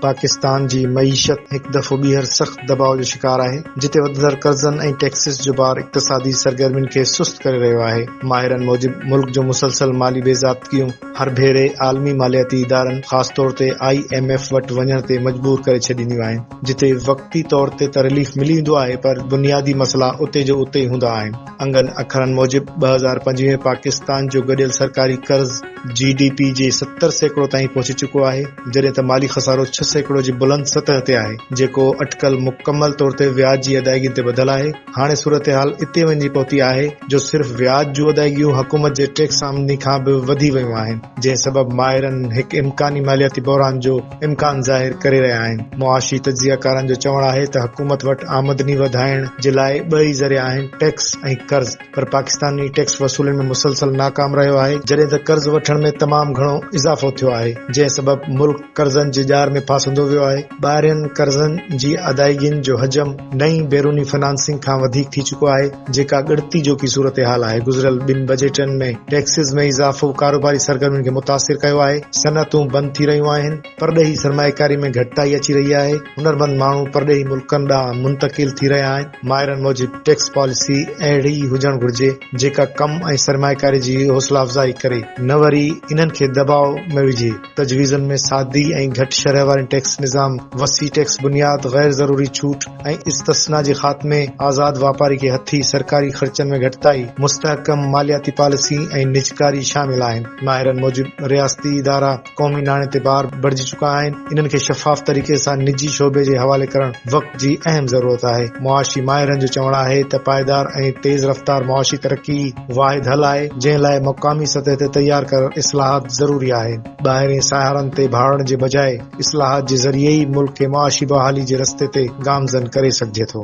पाकिस्तान जी मईशत हिकु दफ़ो ॿीहर सख़्त दबाव जो शिकार आहे, जिते वधंदड़ कर्ज़नि ऐं टैक्सिस जो भार इक़्तिसादी सरगर्मियुनि खे सुस्त करे रहियो आहे। माहिरनि मूजिब मुल्क जो मुसलसल माली बेज़ाब्तियूं हर भेरे आलमी मालियाती इदारनि ख़ासि तौर ते IMF वटि वञण ते मजबूर करे छॾींदियूं आहिनि, जिते वक़्ती तौर ते त रिलीफ मिली वेंदो आहे, पर बुनियादी मसइला उते जो उते ई हूंदा आहिनि। अंगनि अखरनि मूजिब 2025 में पाकिस्तान जो गॾियल सरकारी कर्ज़ GDP जे 70% ताईं पहुची चुको आहे, जॾहिं त माली खसारो 6% जी बुलंद सतह ते आहे, जेको अटकल मुकमल तौर ते व्याज जी अदायगी ते ॿधल आहे। हाणे सूरतहाल इते वञी पहुती आहे जो सिर्फ़ व्याज जूं अदायगियूं हुकूमत जे टैक्स आमदनी खां बि वधी वयूं आहिनि, जंहिं सबबि माहिरनि हिकु इम्कानी मालियाती बहरान जो इम्कान ज़ाहिर करे रहिया आहिनि। मुआशी तजियाकारनि जो चवणु आहे त हुकूमत वटि आमदनी वधाइण जे लाइ ॿ ई ज़रिया आहिनि, टैक्स ऐं कर्ज़, पर पाकिस्तानी टैक्स वसूलनि में मुसलसल नाकाम रहियो आहे, जॾहिं त कर्ज़ वठण में तमामु घणो इज़ाफ़ो थियो आहे, जंहिं सबबि मुल्क कर्ज़नि जे जार में फासंदो वियो आहे। ॿाहिरियनि कर्ज़नि जी अदायगियुनि जो हजम नई बैरूनी फाइनेंसिंग खां वधीक थी चुको आहे, जेका ॻणती जो की सूरत हाल आहे। गुज़िरियल 2 बजटनि में टैक्सिस में इज़ाफ़ो कारोबारी सरगर्मियुनि खे मुतासिर कयो आहे, सनअतूं बंदि थी रहियूं आहिनि, परॾेही सरमाएकारी में घटिताई अची रही आहे, हुनरमंद माण्हू परॾेही मुल्कनि ॾांहुं मुंतकिल थी रहिया आहिनि। माहिरनि मूजिब टैक्स पॉलिसी अहिड़ी हुजणु घुर्जे जेका कम ऐं सरमाएकारी जी हौसला अफ़ज़ाई करे, न वरी इन्हनि खे दबाव में विझे। तजवीज़नि में सादी ऐं घटि शरह वारनि टैक्स निज़ाम, वसी टैक्स बुनियाद, गैर ज़रूरी छूट ऐं इस्तिस्ना जे ख़ात्मे, आज़ाद वापारी खे हथी सरकारी ख़र्चनि में घटिताई, मुस्तहकम मालियाती पॉलिसी ऐं निजकारी शामिल आहिनि। माहिरनि मूजिब रियासती इदारा क़ौमी नाणे ते भार बढ़जी चुका आहिनि, इन्हनि खे शफ़ाफ़ तरीक़े सां निजी शोबे जे हवाले करणु वक़्त जी अहम ज़रूरत आहे। मुआशी माहिरनि जो चवणु आहे त पायदार ऐं तेज़ रफ़्तार मुआशी तरक़ी वाहिद हल आहे, जंहिं लाइ मुक़ामी सतह ते तयार करणु इस्लाहात ज़रूरी आहे। ॿाहिरीं सहारनि ते भाड़ण जे बजाए इस्लाहात जे ज़रिए ई मुल्क खे मुआशी बहाली जे रस्ते ते गामज़न करे सघिजे थो।